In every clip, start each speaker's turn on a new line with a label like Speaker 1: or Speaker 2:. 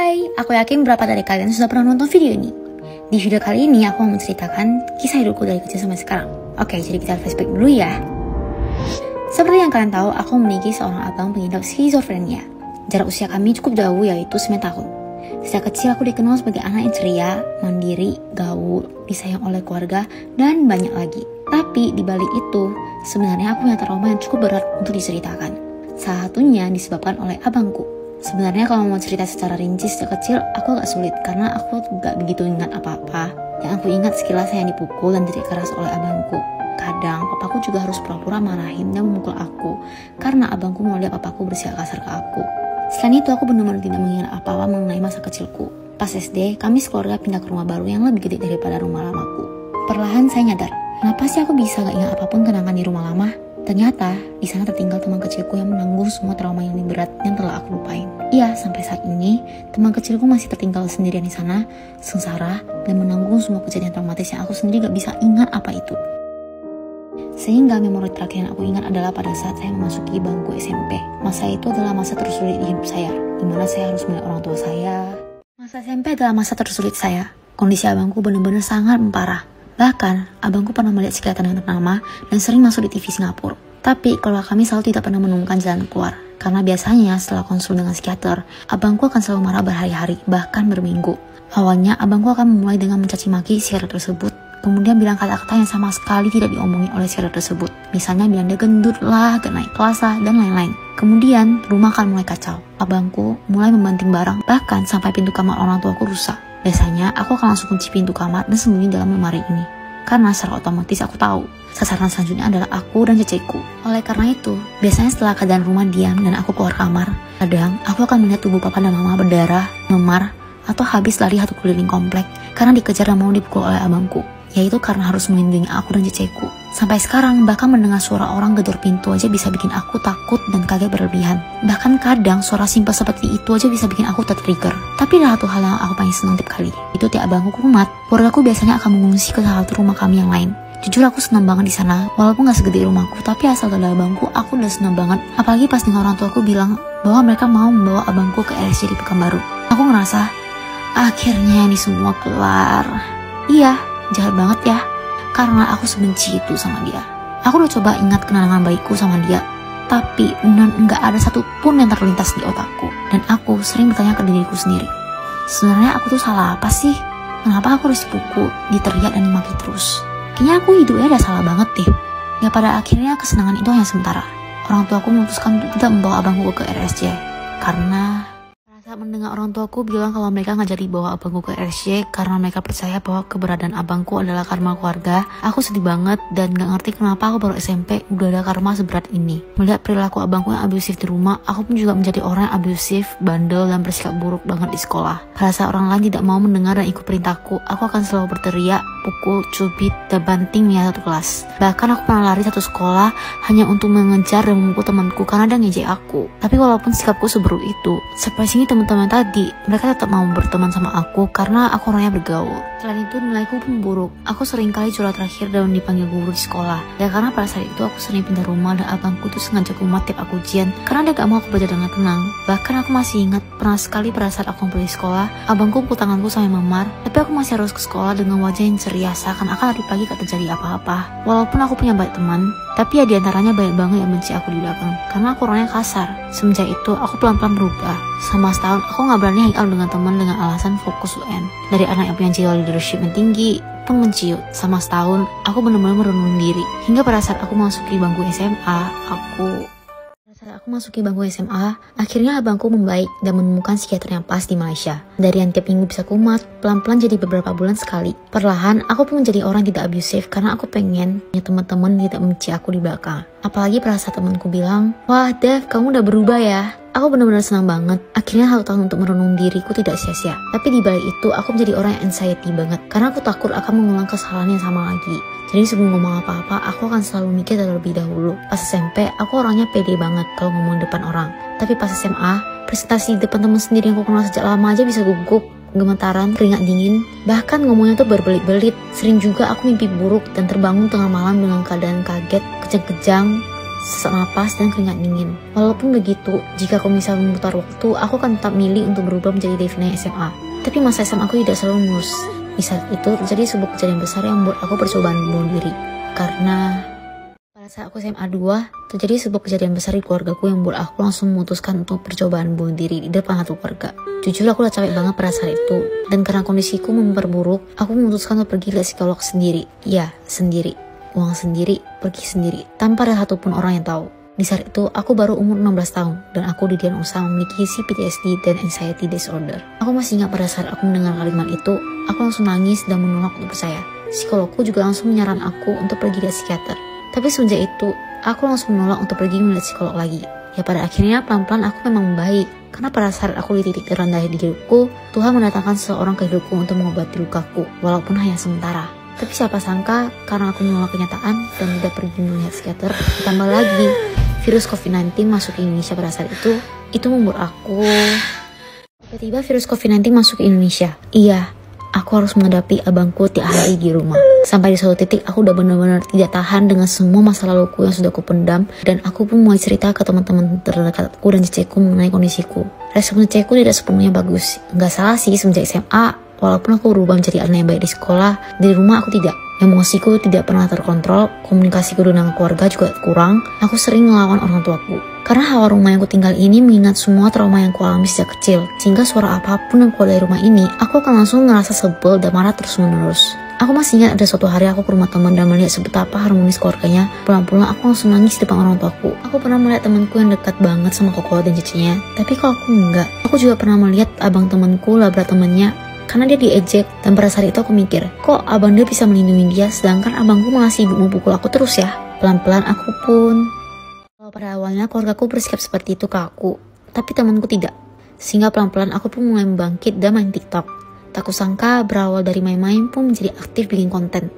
Speaker 1: Hai, aku yakin beberapa dari kalian sudah pernah nonton video ini. Di video kali ini aku mau menceritakan kisah hidupku dari kecil sampai sekarang. Oke, jadi kita flashback dulu ya. Seperti yang kalian tahu, aku memiliki seorang abang pengidap skizofrenia. Jarak usia kami cukup jauh, yaitu 9 tahun. Sejak kecil aku dikenal sebagai anak yang ceria, mandiri, gaul, disayang oleh keluarga, dan banyak lagi. Tapi di balik itu, sebenarnya aku punya trauma yang cukup berat untuk diceritakan. Salah satunya disebabkan oleh abangku. Sebenarnya kalau mau cerita secara rinci sejak kecil, aku agak sulit karena aku gak begitu ingat apa-apa. Yang aku ingat sekilas saya dipukul dan didik keras oleh abangku. Kadang papaku juga harus pura-pura marahin dan memukul aku karena abangku mau lihat papaku bersikap kasar ke aku. Selain itu, aku benar-benar tidak mengingat apa-apa mengenai masa kecilku. Pas SD, kami sekeluarga pindah ke rumah baru yang lebih gede daripada rumah lamaku. Perlahan saya nyadar, kenapa sih aku bisa gak ingat apapun kenangan di rumah lama? Ternyata, di sana tertinggal teman kecilku yang menanggung semua trauma yang lebih berat yang telah aku lupain. Iya, sampai saat ini, teman kecilku masih tertinggal sendirian di sana, sengsara, dan menanggung semua kejadian traumatis yang aku sendiri gak bisa ingat apa itu. Sehingga memori terakhir yang aku ingat adalah pada saat saya memasuki bangku SMP. Masa itu adalah masa tersulit di hidup saya, di mana saya harus melihat orang tua saya. Masa SMP adalah masa tersulit saya. Kondisi abangku benar-benar sangat parah. Bahkan, abangku pernah melihat psikiater yang ternama dan sering masuk di TV Singapura. Tapi, kalau kami selalu tidak pernah menemukan jalan keluar. Karena biasanya setelah konsul dengan psikiater, abangku akan selalu marah berhari-hari, bahkan berminggu. Awalnya, abangku akan memulai dengan mencaci maki psikiater tersebut, kemudian bilang kata-kata yang sama sekali tidak diomongin oleh psikiater tersebut. Misalnya bilang dia gendut lah, gak naik kelas lah, dan lain-lain. Kemudian, rumah akan mulai kacau. Abangku mulai membanting barang, bahkan sampai pintu kamar orang tuaku rusak. Biasanya, aku akan langsung kunci pintu kamar dan sembunyi dalam lemari ini. Karena secara otomatis aku tahu, sasaran selanjutnya adalah aku dan ceceku. Oleh karena itu, biasanya setelah keadaan rumah diam dan aku keluar kamar, kadang aku akan melihat tubuh papa dan mama berdarah, memar, atau habis lari satu keliling komplek karena dikejar dan mau dipukul oleh abangku. Yaitu karena harus melindungi aku dan ceceku. Sampai sekarang, bahkan mendengar suara orang gedor pintu aja bisa bikin aku takut dan kaget berlebihan. Bahkan kadang, suara simpel seperti itu aja bisa bikin aku tertrigger. Tapi ada satu hal yang aku paling senang tiap kali. Itu tiap abangku kumat, keluargaku biasanya akan mengungsi ke salah satu rumah kami yang lain. Jujur aku senang banget di sana, walaupun gak segede rumahku, tapi asal ada abangku, aku udah senang banget. Apalagi pas dengar orang tuaku bilang bahwa mereka mau membawa abangku ke RSJ di Pekanbaru. Aku ngerasa, akhirnya ini semua kelar. Iya, jahat banget ya, karena aku sebenci itu sama dia. Aku udah coba ingat kenangan baikku sama dia, tapi benar nggak ada satupun yang terlintas di otakku. Dan aku sering bertanya ke diriku sendiri, sebenarnya aku tuh salah apa sih? Kenapa aku harus dipukul, diteriak dan dimaki terus? Kayaknya aku hidupnya udah salah banget deh. Ya pada akhirnya kesenangan itu hanya sementara. Orang tuaku memutuskan untuk tidak membawa abangku ke RSJ karena saat mendengar orang tuaku bilang kalau mereka nggak jadi bawa abangku ke RSJ karena mereka percaya bahwa keberadaan abangku adalah karma keluarga, aku sedih banget dan nggak ngerti kenapa aku baru SMP udah ada karma seberat ini. Melihat perilaku abangku yang abusif di rumah, aku pun juga menjadi orang yang abusif, bandel, dan bersikap buruk banget di sekolah. Pada saat orang lain tidak mau mendengar dan ikut perintahku, aku akan selalu berteriak, pukul, cubit, dan banting Mia satu kelas. Bahkan aku pernah lari satu sekolah hanya untuk mengejar dan memukul temanku karena dia ngejek aku. Tapi walaupun sikapku seburuk itu, surprisingly teman-teman tadi, mereka tetap mau berteman sama aku karena aku orangnya bergaul. Selain itu, nilaiku pun buruk. Aku sering kali juara terakhir dan dipanggil guru di sekolah. Dan karena pada saat itu aku sering pindah rumah dan abangku tuh sengaja kumat tiap aku ujian karena dia gak mau aku belajar dengan tenang. Bahkan aku masih ingat pernah sekali pada saat aku pergi sekolah, abangku pukul tanganku sampai memar, tapi aku masih harus ke sekolah dengan wajah yang ceria seakan-akan tadi pagi gak terjadi apa-apa. Walaupun aku punya banyak teman, tapi ya diantaranya banyak banget yang benci aku di belakang karena aku orangnya kasar. Semenjak itu aku pelan-pelan berubah. Selama setahun aku gak berani hang out dengan teman dengan alasan fokus UN. Dari anak yang punya jiwa leadership yang tinggi pun menciut. Selama setahun aku benar-benar merenung diri. Hingga pada saat aku masuki bangku SMA, akhirnya abangku membaik dan menemukan psikiater yang pas di Malaysia. Dari yang tiap minggu bisa kumat, pelan-pelan jadi beberapa bulan sekali. Perlahan, aku pun menjadi orang yang tidak abusif karena aku pengen punya teman-teman yang tidak membenci aku di belakang. Apalagi pada saat temanku bilang, "Wah Dev, kamu udah berubah ya." Aku benar-benar senang banget. Akhirnya 1 tahun untuk merenung diriku tidak sia-sia. Tapi di balik itu, aku menjadi orang yang anxiety banget karena aku takut akan mengulang kesalahan yang sama lagi. Jadi sebelum ngomong apa-apa, aku akan selalu mikir terlebih dahulu. Pas SMP, aku orangnya pede banget kalau ngomong depan orang. Tapi pas SMA, presentasi di depan teman sendiri yang aku kenal sejak lama aja bisa gugup, gemetaran, keringat dingin. Bahkan ngomongnya tuh berbelit-belit. Sering juga aku mimpi buruk dan terbangun tengah malam dengan keadaan kaget, kejang-kejang, sesak napas, dan keringat dingin. Walaupun begitu, jika aku bisa memutar waktu, aku akan tetap milih untuk berubah menjadi Devina SMA. Tapi masa SMA aku tidak selalu mulus. Di saat itu terjadi sebuah kejadian besar yang membuat aku percobaan bunuh diri. Karena pada saat aku SMA 2, terjadi sebuah kejadian besar di keluargaku yang membuat aku langsung memutuskan untuk percobaan bunuh diri di depan satu keluarga. Jujur aku udah capek banget pada saat itu, dan karena kondisiku memperburuk, aku memutuskan untuk pergi ke psikolog sendiri. Ya, sendiri. Uang sendiri, pergi sendiri, tanpa ada satupun orang yang tahu. Di saat itu, aku baru umur 16 tahun, dan aku didiagnosa memiliki PTSD dan anxiety disorder. Aku masih ingat pada saat aku mendengar kalimat itu, aku langsung nangis dan menolak untuk percaya. Psikologku juga langsung menyarankan aku untuk pergi ke psikiater. Tapi semenjak itu, aku langsung menolak untuk pergi melihat psikolog lagi. Ya pada akhirnya pelan-pelan aku memang baik. Karena pada saat aku di titik terendah di hidupku, Tuhan mendatangkan seseorang ke hidupku untuk mengobati lukaku, walaupun hanya sementara. Tapi siapa sangka, karena aku menolak kenyataan dan tidak pergi melihat psikiater, ditambah lagi, virus COVID-19 masuk ke Indonesia pada saat itu membuat aku... Tiba-tiba virus COVID-19 masuk ke Indonesia. Iya, aku harus menghadapi abangku tiap hari di rumah. Sampai di suatu titik aku udah benar-benar tidak tahan dengan semua masa laluku yang sudah aku pendam, dan aku pun mulai cerita ke teman-teman terdekatku dan ceceku mengenai kondisiku. Respon ceceku tidak sepenuhnya bagus. Nggak salah sih, semenjak SMA, walaupun aku berubah menjadi anak yang baik di sekolah, di rumah aku tidak. Emosiku tidak pernah terkontrol, komunikasiku dengan keluarga juga kurang. Aku sering melawan orang tuaku. Karena hawa rumah yang aku tinggal ini mengingat semua trauma yang kualami sejak kecil, sehingga suara apapun yang keluar dari rumah ini, aku akan langsung ngerasa sebel dan marah terus-menerus. Aku masih ingat ada suatu hari aku ke rumah teman dan melihat sebetapa harmonis keluarganya. Pulang-pulang aku langsung nangis di depan orang tuaku. Aku pernah melihat temanku yang dekat banget sama koko dan cicinya, tapi kok aku enggak. Aku juga pernah melihat abang temanku labrak temannya karena dia diejek, dan pada saat itu aku mikir, kok abang dia bisa melindungi dia sedangkan abangku malah sibuk memukul aku terus ya. Pelan-pelan aku pun... Pada awalnya keluargaku bersikap seperti itu ke aku, tapi temanku tidak. Sehingga pelan-pelan aku pun mulai membangkit dan main TikTok. Tak kusangka berawal dari main-main pun menjadi aktif bikin konten.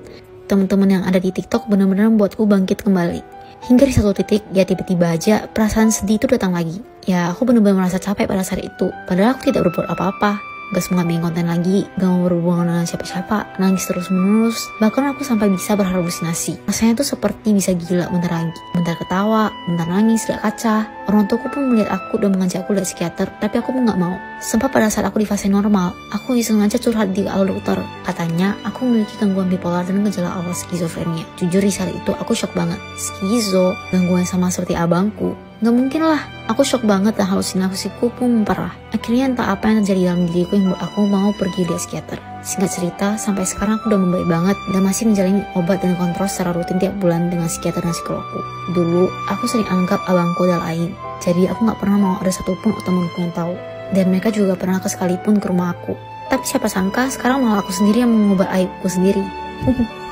Speaker 1: Teman-teman yang ada di TikTok benar-benar membuatku bangkit kembali. Hingga di satu titik, ya tiba-tiba aja perasaan sedih itu datang lagi. Ya aku benar-benar merasa capek pada saat itu, padahal aku tidak berbuat apa-apa. Gak semangat bikin konten lagi, gak mau berhubungan dengan siapa-siapa, nangis terus-menerus. Bahkan aku sampai bisa berhalusinasi. Rasanya tuh seperti bisa gila, bentar ketawa, bentar nangis, gak kaca. Orang tuaku pun melihat aku dan mengajakku lihat psikiater, tapi aku pun gak mau. Sempat pada saat aku di fase normal, aku iseng aja curhat di awal dokter. Katanya, aku memiliki gangguan bipolar dan gejala awal skizofrenia. Jujur di saat itu aku shock banget. Skizo, gangguan sama seperti abangku. Gak mungkin lah, aku shock banget dan halusinasiku pun memparah. Akhirnya entah apa yang terjadi dalam diriku yang membuat aku mau pergi lihat psikiater. Singkat cerita, sampai sekarang aku udah membaik banget dan masih menjalani obat dan kontrol secara rutin tiap bulan dengan psikiater dan psikologku. Dulu, aku sering anggap abangku adalah lain, jadi aku gak pernah mau ada satupun temanku yang tahu. Dan mereka juga pernah sekalipun ke rumah aku. Tapi siapa sangka sekarang malah aku sendiri yang mengubah aibku sendiri.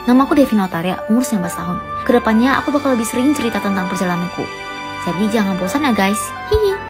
Speaker 1: Nama aku Devina Otaria, umur 19 tahun. Kedepannya aku bakal lebih sering cerita tentang perjalananku. Jadi jangan bosan ya guys. Hihi.